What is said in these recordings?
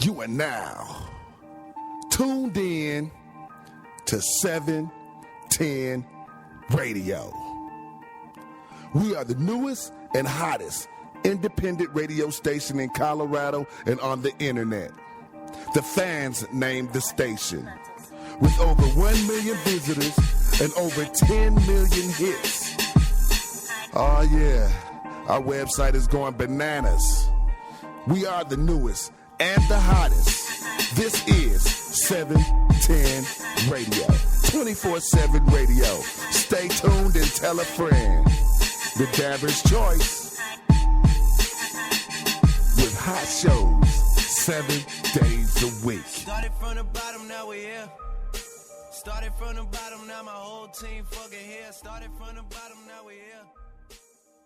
You are now tuned in to 710 Radio. We are the newest and hottest independent radio station in Colorado and on the internet. The fans named the station. With over 1 million visitors and over 10 million hits. Oh yeah, our website is going bananas. We are the newest and the hottest. This is 710 Radio. 24/7 radio. Stay tuned and tell a friend. The Dabber's Choice. With hot shows 7 days a week. Started from the bottom, now we're here. Started from the bottom, now my whole team fucking here. Started from the bottom, now we're here.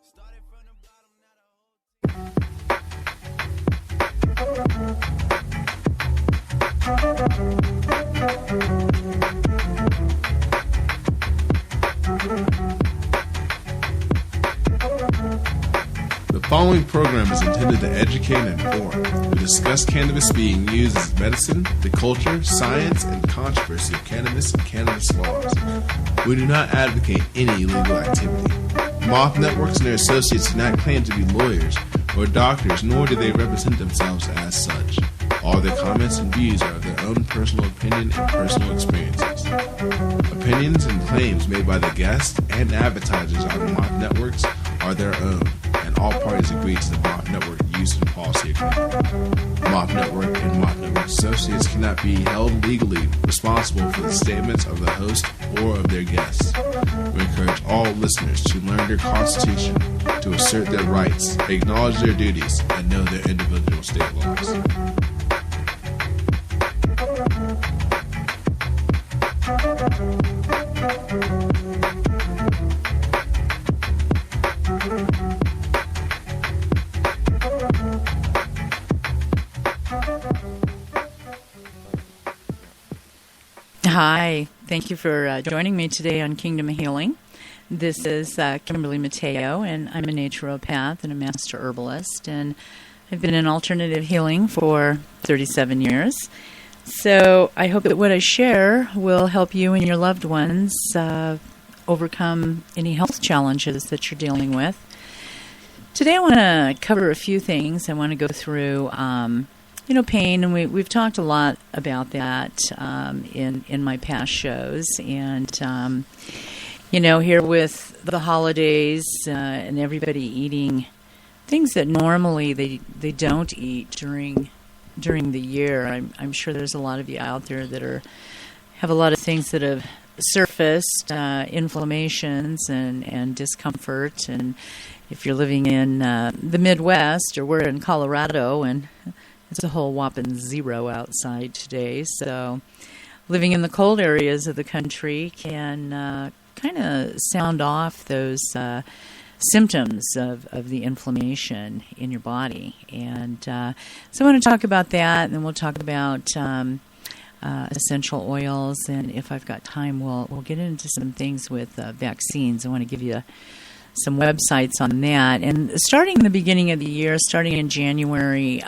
Started from the bottom, The following program is intended to educate and inform. We discuss cannabis being used as medicine, the culture, science, and controversy of cannabis and cannabis laws. We do not advocate any illegal activity. Moth Networks and their associates do not claim to be lawyers or doctors, nor do they represent themselves as such. All their comments and views are of their own personal opinion and personal experiences. Opinions and claims made by the guests and advertisers on Moth Networks are their own, and all parties agree to the Moth Network use and policy agreement. Moth Network and Moth Network associates cannot be held legally responsible for the statements of the host or of their guests. We encourage all listeners to learn their constitution, to assert their rights, acknowledge their duties, and know their individual state laws. Hi, thank you for joining me today on Kingdom of Healing. This is Kimberly Mateo, and I'm a naturopath and a master herbalist, and I've been in alternative healing for 37 years. So I hope that what I share will help you and your loved ones overcome any health challenges that you're dealing with. Today I want to cover a few things. I want to go through pain, and we've talked a lot about that in my past shows. And, here with the holidays and everybody eating things that normally they don't eat during the year, I'm sure there's a lot of you out there that have a lot of things that have surfaced, inflammations and discomfort. And if you're living in the Midwest, or we're in Colorado, and it's a whole whopping 0 outside today. So living in the cold areas of the country can kind of sound off those symptoms of the inflammation in your body. And so I want to talk about that, and then we'll talk about essential oils. And if I've got time, we'll get into some things with vaccines. I want to give you some websites on that. And starting in the beginning of the year, starting in January,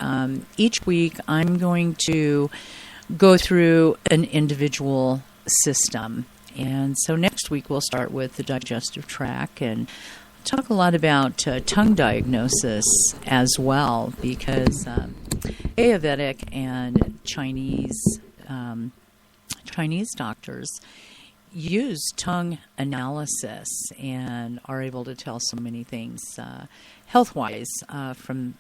each week I'm going to go through an individual system. And so next week we'll start with the digestive tract and talk a lot about tongue diagnosis as well, because Ayurvedic and Chinese doctors use tongue analysis and are able to tell so many things health-wise from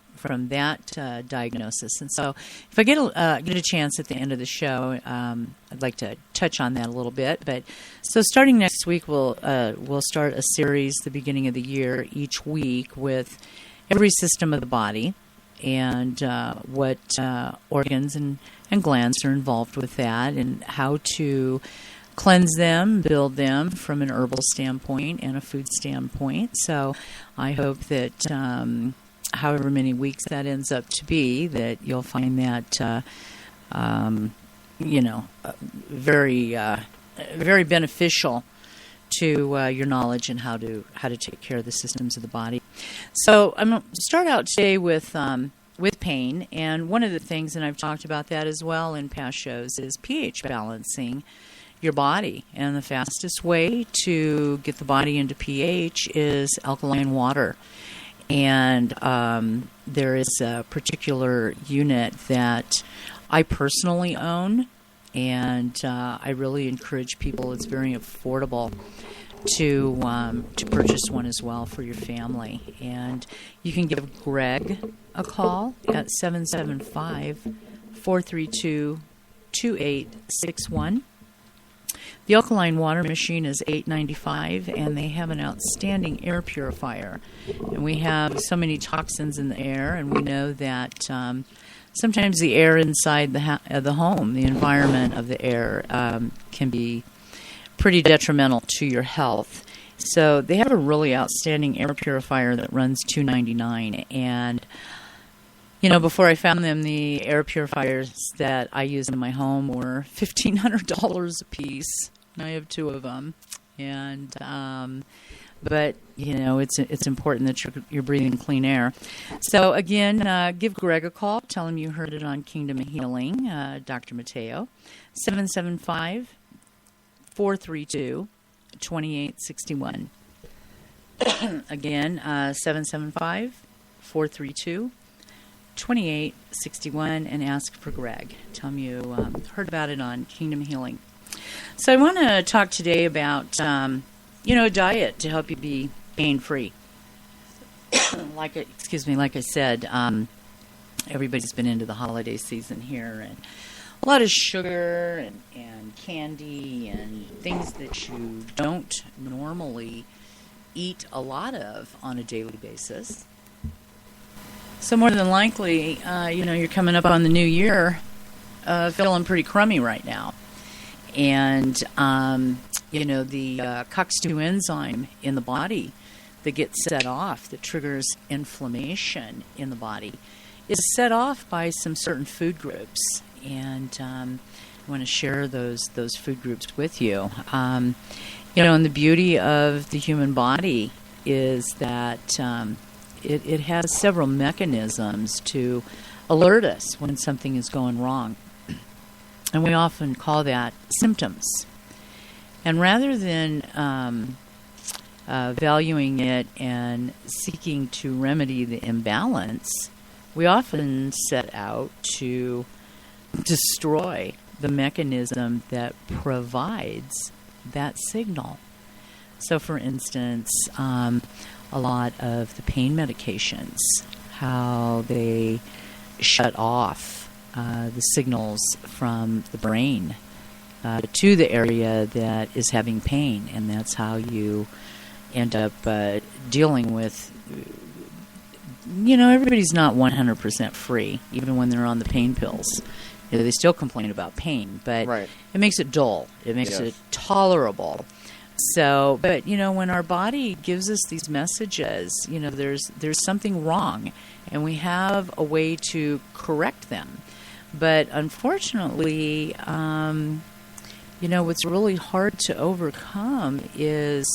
that diagnosis. And so if I get a chance at the end of the show, I'd like to touch on that a little bit. But so starting next week, we'll start a series the beginning of the year each week with every system of the body and what organs and glands are involved with that, and how to cleanse them, build them from an herbal standpoint and a food standpoint. So I hope that however many weeks that ends up to be, that you'll find that very beneficial to your knowledge and how to take care of the systems of the body. So I'm going to start out today with with pain. And one of the things, and I've talked about that as well in past shows, is pH balancing your body. And the fastest way to get the body into pH is alkaline water. And there is a particular unit that I personally own, and I really encourage people. It's very affordable to purchase one as well for your family. And you can give Greg a call at 775-432-2861. The alkaline water machine is $8.95, and they have an outstanding air purifier. And we have so many toxins in the air, and we know that sometimes the air inside the home, the environment of the air, can be pretty detrimental to your health. So they have a really outstanding air purifier that runs $2.99, and before I found them, the air purifiers that I use in my home were $1,500 a piece. I have 2 of them, and but it's important that you're breathing clean air. So again, give Greg a call. Tell him you heard it on Kingdom of Healing, Dr. Mateo, 775-432-2861. Again, 775-432-2861, and ask for Greg. Tell him you heard about it on Kingdom Healing. So I want to talk today about, a diet to help you be pain-free. Like I said, everybody's been into the holiday season here, and a lot of sugar and candy and things that you don't normally eat a lot of on a daily basis. So more than likely, you're coming up on the new year feeling pretty crummy right now. And, the COX-2 enzyme in the body that gets set off, that triggers inflammation in the body, is set off by some certain food groups. And I want to share those food groups with you. And the beauty of the human body is that it has several mechanisms to alert us when something is going wrong. And we often call that symptoms. And rather than valuing it and seeking to remedy the imbalance, we often set out to destroy the mechanism that provides that signal. So, for instance, a lot of the pain medications, how they shut off the signals from the brain to the area that is having pain, and that's how you end up dealing with, everybody's not 100% free, even when they're on the pain pills. They still complain about pain, but Right. It makes it dull. It makes it tolerable. So, but when our body gives us these messages, there's something wrong, and we have a way to correct them. But unfortunately, what's really hard to overcome is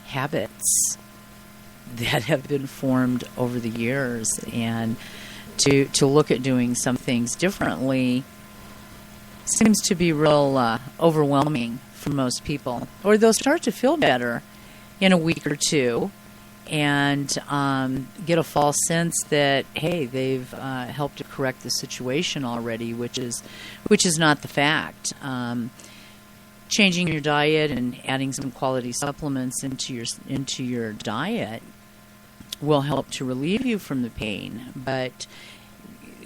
habits that have been formed over the years, and to look at doing some things differently seems to be real overwhelming for most people. Or they'll start to feel better in a week or two and get a false sense that, hey, they've helped to correct the situation already, which is not the fact. Changing your diet and adding some quality supplements into your diet will help to relieve you from the pain, but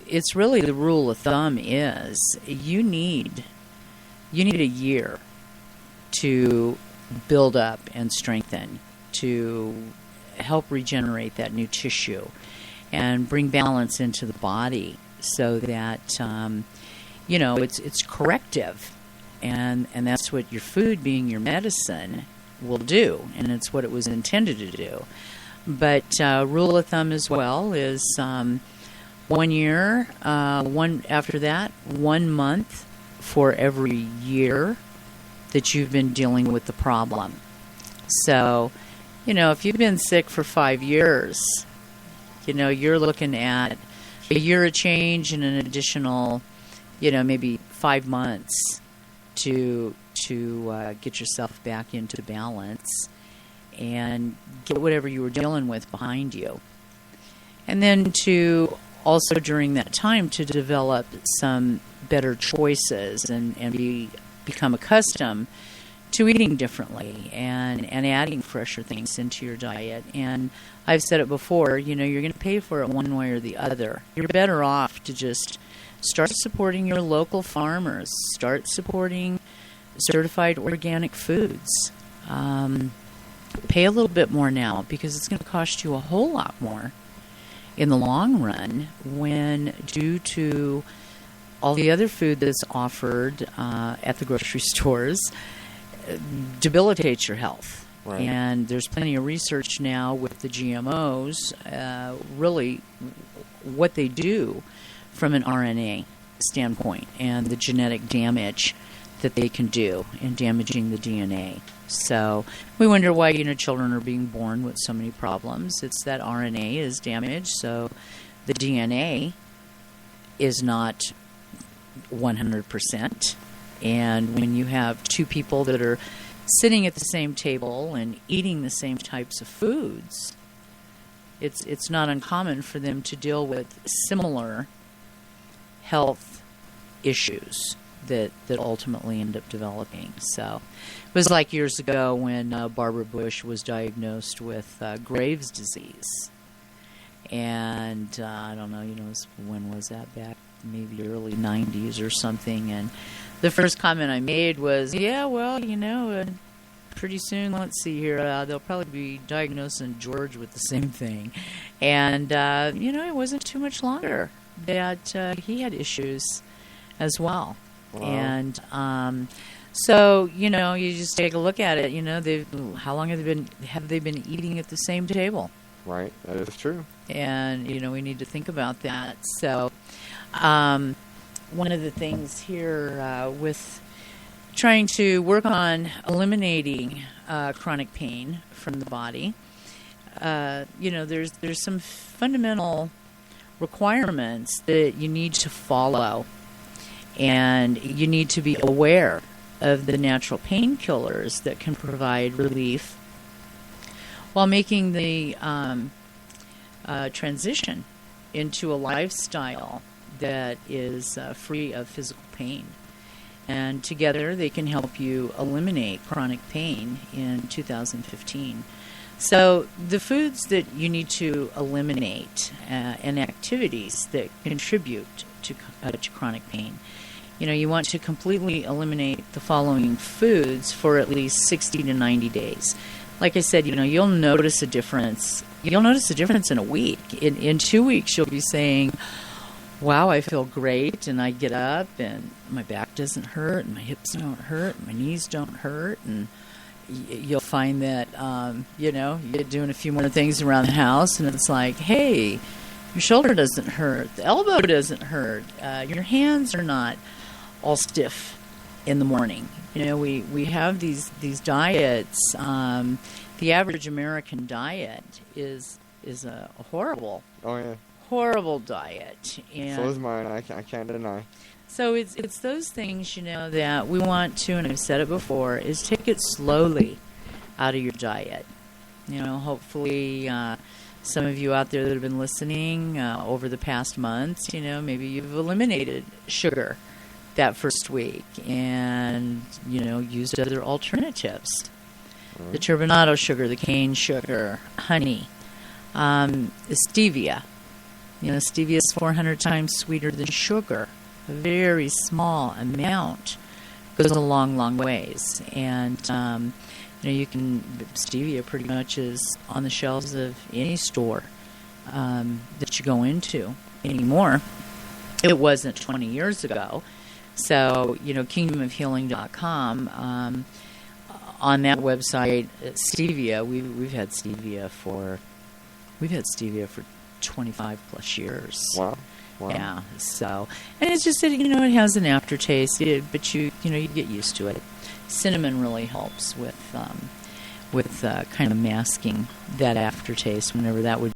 it's really, the rule of thumb is you need a year to build up and strengthen, to help regenerate that new tissue and bring balance into the body, so that it's corrective, and that's what your food, being your medicine, will do, and it's what it was intended to do. But rule of thumb as well is 1 year, after that, 1 month for every year that you've been dealing with the problem. So, if you've been sick for 5 years, you're looking at a year of change and an additional, maybe 5 months to get yourself back into balance and get whatever you were dealing with behind you. And then to also during that time to develop some better choices and become accustomed to eating differently and adding fresher things into your diet. And I've said it before, you're going to pay for it one way or the other. You're better off to just start supporting your local farmers, start supporting certified organic foods. Pay a little bit more now because it's going to cost you a whole lot more in the long run when due to all the other food that's offered at the grocery stores debilitates your health. Right. And there's plenty of research now with the GMOs, really what they do from an RNA standpoint and the genetic damage that they can do in damaging the DNA. So we wonder why children are being born with so many problems. It's that RNA is damaged, so the DNA is not 100%. And when you have two people that are sitting at the same table and eating the same types of foods, it's not uncommon for them to deal with similar health issues that ultimately end up developing. So it was like years ago when Barbara Bush was diagnosed with Graves' disease. And I don't know, when was that? Back maybe early 90s or something. And the first comment I made was, pretty soon, let's see here, they'll probably be diagnosing George with the same thing. And, it wasn't too much longer that he had issues as well. Wow. And so, you just take a look at it. How long have they been eating at the same table? Right, that is true. And, we need to think about that. So, one of the things here with trying to work on eliminating chronic pain from the body, there's some fundamental requirements that you need to follow. And you need to be aware of the natural painkillers that can provide relief while making the transition into a lifestyle that is free of physical pain. And together they can help you eliminate chronic pain in 2015. So the foods that you need to eliminate and activities that contribute to chronic pain. You want to completely eliminate the following foods for at least 60 to 90 days. Like I said, you'll notice a difference. You'll notice a difference in a week. In 2 weeks, you'll be saying, wow, I feel great, and I get up, and my back doesn't hurt, and my hips don't hurt, and my knees don't hurt, and you'll find that, you're doing a few more things around the house, and it's like, hey, your shoulder doesn't hurt, the elbow doesn't hurt, your hands are not all stiff in the morning. We have these diets. The average American diet is a horrible, horrible diet. And so is mine. I can't deny. So it's those things that we want to, and I've said it before, is take it slowly out of your diet. Hopefully. Some of you out there that have been listening over the past months, maybe you've eliminated sugar that first week and, used other alternatives. The turbinado sugar, the cane sugar, honey, stevia. Stevia is 400 times sweeter than sugar. A very small amount goes a long, long ways. And, stevia pretty much is on the shelves of any store that you go into anymore. It wasn't 20 years ago. So, kingdomofhealing.com, on that website, stevia, we've had stevia for 25 plus years. Wow. Yeah. So, and it's just that, it has an aftertaste, but you get used to it. Cinnamon really helps with kind of masking that aftertaste whenever that would